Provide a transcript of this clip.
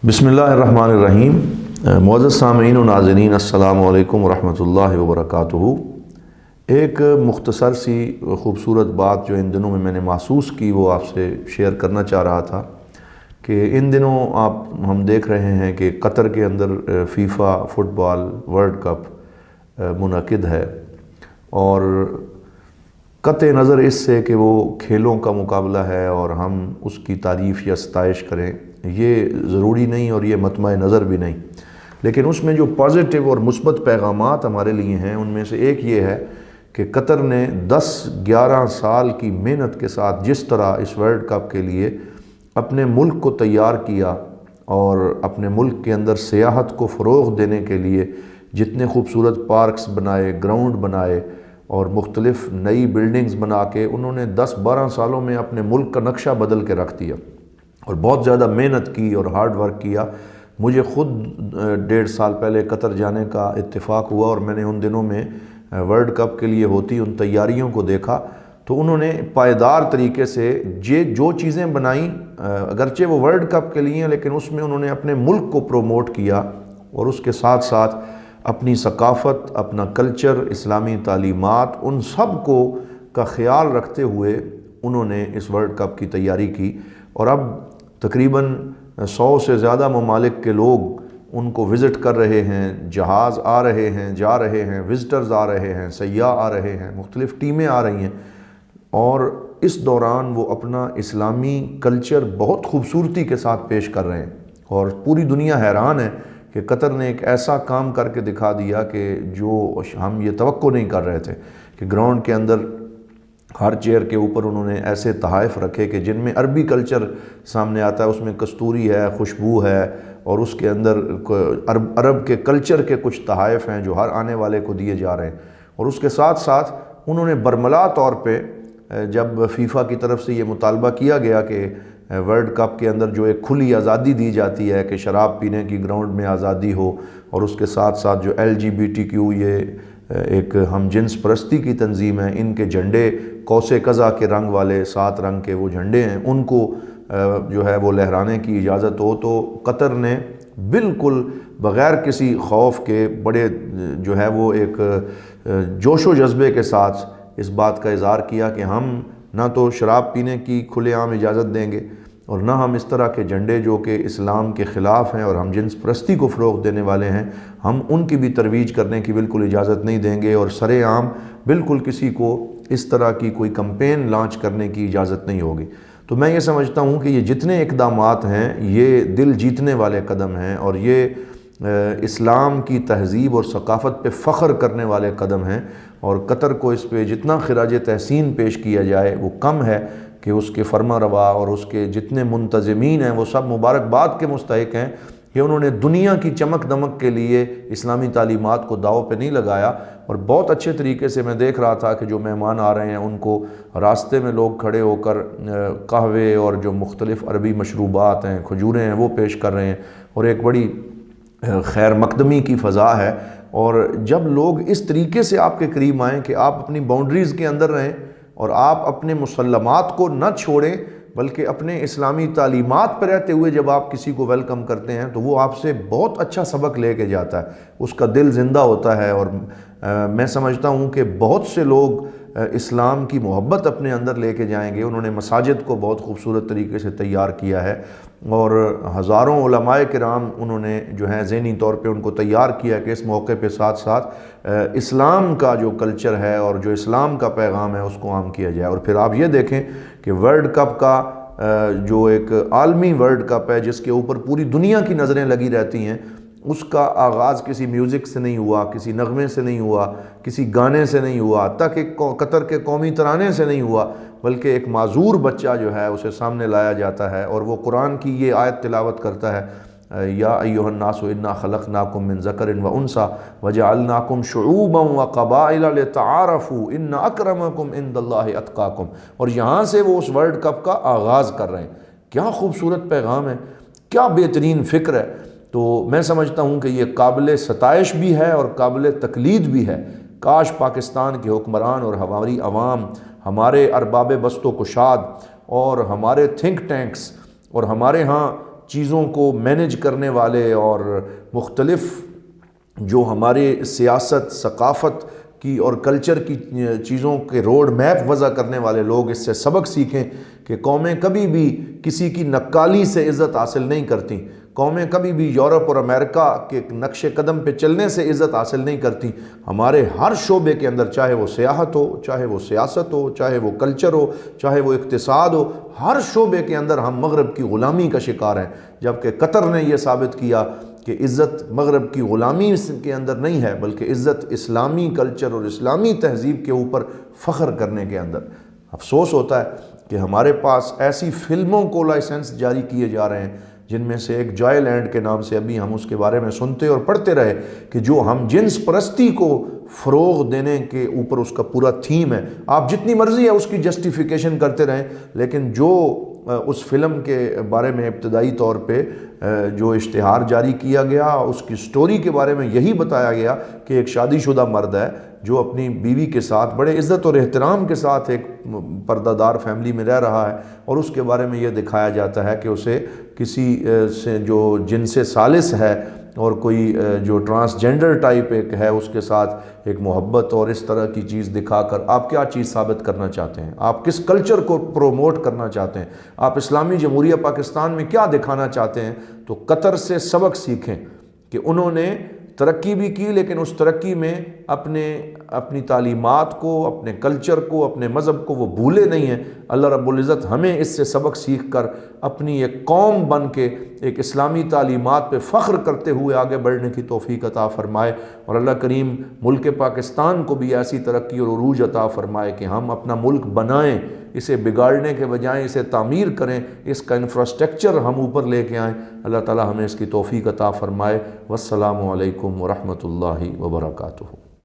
बिस्मिल्लाहिर्रहमानिर्रहीम। मुअज़्ज़ज़ सामीन व नाज़रीन, अस्सलामु अलैकुम वरहमतुल्लाहि वबरकातुहू। एक मुख्तसर सी ख़ूबसूरत बात जो इन दिनों में मैंने महसूस की वो आपसे शेयर करना चाह रहा था कि इन दिनों हम देख रहे हैं कि कतर के अंदर फ़ीफ़ा फ़ुटबॉल वर्ल्ड कप मुनक़िद है और क़त्ए नज़र इससे कि वो खेलों का मुकाबला है और हम उसकी तारीफ़ या सताइश करें, ये ज़रूरी नहीं और ये मतमए नज़र भी नहीं, लेकिन उसमें जो पॉजिटिव और मुस्बत पैगामात हमारे लिए हैं उनमें से एक ये है कि कतर ने 10-11 साल की मेहनत के साथ जिस तरह इस वर्ल्ड कप के लिए अपने मुल्क को तैयार किया और अपने मुल्क के अंदर सियाहत को फ़रोग़ देने के लिए जितने खूबसूरत पार्क्स बनाए, ग्राउंड बनाए और मुख्तलिफ़ नई बिल्डिंग्स बना के उन्होंने 10-12 सालों में अपने मुल्क का नक्शा बदल के रख दिया और बहुत ज़्यादा मेहनत की और हार्ड वर्क किया। मुझे ख़ुद 1.5 साल पहले कतर जाने का इत्तेफाक हुआ और मैंने उन दिनों में वर्ल्ड कप के लिए होती उन तैयारियों को देखा तो उन्होंने पायदार तरीके से जो चीज़ें बनाई, अगरचे वो वर्ल्ड कप के लिए लेकिन उसमें उन्होंने अपने मुल्क को प्रोमोट किया और उसके साथ साथ अपनी सकाफ़त, अपना कल्चर, इस्लामी तालीमात, उन सब को का ख़याल रखते हुए उन्होंने इस वर्ल्ड कप की तैयारी की। और अब तकरीबन 100 से ज़्यादा ममालिक के लोग उनको विज़िट कर रहे हैं, जहाज़ आ रहे हैं, जा रहे हैं, विज़िटर्स आ रहे हैं, सयाह आ रहे हैं, मुख्तलिफ़ टीमें आ रही हैं और इस दौरान वो अपना इस्लामी कल्चर बहुत खूबसूरती के साथ पेश कर रहे हैं और पूरी दुनिया हैरान है कि कतर ने एक ऐसा काम करके दिखा दिया कि जो हम ये तवक्को नहीं कर रहे थे कि ग्राउंड के अंदर हर चेयर के ऊपर उन्होंने ऐसे तहाइफ रखे कि जिनमें अरबी कल्चर सामने आता है, उसमें कस्तूरी है, खुशबू है और उसके अंदर अरब के कल्चर के कुछ तहाइफ हैं जो हर आने वाले को दिए जा रहे हैं। और उसके साथ साथ उन्होंने बरमला तौर पे जब फ़ीफ़ा की तरफ से ये मुतालबा किया गया कि वर्ल्ड कप के अंदर जो एक खुली आज़ादी दी जाती है कि शराब पीने की ग्राउंड में आज़ादी हो और उसके साथ साथ जो LGBTQ ये एक हम जिन्स परस्ती की तंजीम है, इनके झंडे कौसे कज़ा के रंग वाले 7 रंग के वो झंडे हैं, उनको जो है वो लहराने की इजाज़त हो, तो कतर ने बिल्कुल बग़ैर किसी खौफ के बड़े जो है वो एक जोश व जज्बे के साथ इस बात का इज़हार किया कि हम ना तो शराब पीने की खुलेआम इजाज़त देंगे और ना हम इस तरह के झंडे जो कि इस्लाम के ख़िलाफ़ हैं और हम जिन्स परस्ती को फ़रोग़ देने वाले हैं, हम उनकी भी तरवीज करने की बिल्कुल इजाज़त नहीं देंगे और सरेआम बिल्कुल किसी को इस तरह की कोई कैंपेन लॉन्च करने की इजाज़त नहीं होगी। तो मैं ये समझता हूँ कि ये जितने इक़दामात हैं ये दिल जीतने वाले कदम हैं और ये इस्लाम की तहज़ीब और सकाफ़त पे फ़ख्र करने वाले कदम हैं और कतर को इस पे जितना खिराज तहसीन पेश किया जाए वो कम है कि उसके फरमा रवा और उसके जितने मुंतज़मीन हैं वो सब मुबारकबाद के मुस्तहिक़ हैं कि उन्होंने दुनिया की चमक दमक के लिए इस्लामी तालीमात को दाव पे नहीं लगाया। और बहुत अच्छे तरीके से मैं देख रहा था कि जो मेहमान आ रहे हैं उनको रास्ते में लोग खड़े होकर कहवे और जो मुख्तलिफ़ अरबी मशरूबात हैं, खजूरें हैं, वो पेश कर रहे हैं और एक बड़ी खैर मकदमी की फ़ज़ा है। और जब लोग इस तरीके से आपके करीब आएँ कि आप अपनी बाउंड्रीज़ के अंदर रहें और आप अपने मुसल्लमात को न छोड़ें बल्कि अपने इस्लामी तालीमात पर रहते हुए जब आप किसी को वेलकम करते हैं तो वो आपसे बहुत अच्छा सबक लेके जाता है, उसका दिल ज़िंदा होता है। और मैं समझता हूँ कि बहुत से लोग इस्लाम की मोहब्बत अपने अंदर लेके जाएंगे। उन्होंने मसाजिद को बहुत खूबसूरत तरीके से तैयार किया है और हज़ारों उलमाए किराम उन्होंने जो है ज़हनी तौर पे उनको तैयार किया कि इस मौके पे साथ साथ इस्लाम का जो कल्चर है और जो इस्लाम का पैगाम है उसको आम किया जाए। और फिर आप ये देखें कि वर्ल्ड कप का जो एक आलमी वर्ल्ड कप है जिसके ऊपर पूरी दुनिया की नज़रें लगी रहती हैं, उसका आगाज़ किसी म्यूज़िक से नहीं हुआ, किसी नगमे से नहीं हुआ, किसी गाने से नहीं हुआ, तक एक कतर के कौमी तराने से नहीं हुआ, बल्कि एक माजूर बच्चा जो है उसे सामने लाया जाता है और वो कुरान की ये आयत तिलावत करता है, या अय्युहन्नासु इन्ना खलक़नाकुम मिन ज़करिन व उन्सा वजअलनाकुम शुऊबन व क़बाइला लितआरफ़ू इन्ना अक्रमकुम इंदल्लाहि अत्क़ाकुम। और यहाँ से वो उस वर्ल्ड कप का आगाज़ कर रहे हैं। क्या खूबसूरत पैगाम है, क्या बेहतरीन फ़िक्र है। तो मैं समझता हूँ कि ये काबिल सताइश भी है और काबिल तकलीद भी है। काश पाकिस्तान के हुक्मरान और हमारी आवाम, हमारे अरबाब बस्तो कुशाद और हमारे थिंक टैंक्स और हमारे यहाँ چیزوں کو مینیج کرنے والے اور مختلف جو ہمارے سیاست، ثقافت کی اور کلچر کی چیزوں کے روڈ میپ وضع کرنے والے لوگ اس سے سبق سیکھیں کہ قومیں کبھی بھی کسی کی نکالی سے عزت حاصل نہیں کرتیں، قومیں کبھی بھی یورپ اور امریکہ کے نقش قدم پہ چلنے سے عزت حاصل نہیں کرتی۔ ہمارے ہر شعبے کے اندر، چاہے وہ سیاحت ہو، چاہے وہ سیاست ہو، چاہے وہ کلچر ہو، چاہے وہ اقتصاد ہو، ہر شعبے کے اندر ہم مغرب کی غلامی کا شکار ہیں، جبکہ قطر نے یہ ثابت کیا کہ عزت مغرب کی غلامی کے اندر نہیں ہے، بلکہ عزت اسلامی کلچر اور اسلامی تہذیب کے اوپر فخر کرنے کے اندر۔ افسوس ہوتا ہے کہ ہمارے پاس ایسی فلموں کو لائسنس جاری کیے جا رہے ہیں جن میں سے ایک جوائے لینڈ کے نام سے ابھی ہم اس کے بارے میں سنتے اور پڑھتے رہے کہ جو ہم جنس پرستی کو فروغ دینے کے اوپر اس کا پورا تھیم ہے۔ آپ جتنی مرضی ہے اس کی جسٹیفیکیشن کرتے رہیں، لیکن جو اس فلم کے بارے میں ابتدائی طور پہ جو اشتہار جاری کیا گیا، اس کی سٹوری کے بارے میں یہی بتایا گیا کہ ایک شادی شدہ مرد ہے جو اپنی بیوی کے ساتھ بڑے عزت اور احترام کے ساتھ ایک پردہ دار فیملی میں رہ رہا ہے، اور اس کے بارے میں یہ دکھایا جاتا ہے کہ اسے کسی سے جو جنس ثالث ہے اور کوئی جو ٹرانسجینڈر ٹائپ ایک ہے اس کے ساتھ ایک محبت اور اس طرح کی چیز دکھا کر آپ کیا چیز ثابت کرنا چاہتے ہیں؟ آپ کس کلچر کو پروموٹ کرنا چاہتے ہیں؟ آپ اسلامی جمہوریہ پاکستان میں کیا دکھانا چاہتے ہیں؟ تو قطر سے سبق سیکھیں کہ انہوں نے ترقی بھی کی، لیکن اس ترقی میں اپنی تعلیمات کو، اپنے کلچر کو، اپنے مذہب کو وہ بھولے نہیں ہیں۔ اللہ رب العزت ہمیں اس سے سبق سیکھ کر اپنی ایک قوم بن کے ایک اسلامی تعلیمات پہ فخر کرتے ہوئے آگے بڑھنے کی توفیق عطا فرمائے، اور اللہ کریم ملک پاکستان کو بھی ایسی ترقی اور عروج عطا فرمائے کہ ہم اپنا ملک بنائیں، اسے بگاڑنے کے بجائے اسے تعمیر کریں، اس کا انفراسٹرکچر ہم اوپر لے کے آئیں۔ اللہ تعالی ہمیں اس کی توفیق عطا فرمائے۔ والسلام علیکم ورحمۃ اللہ وبرکاتہ۔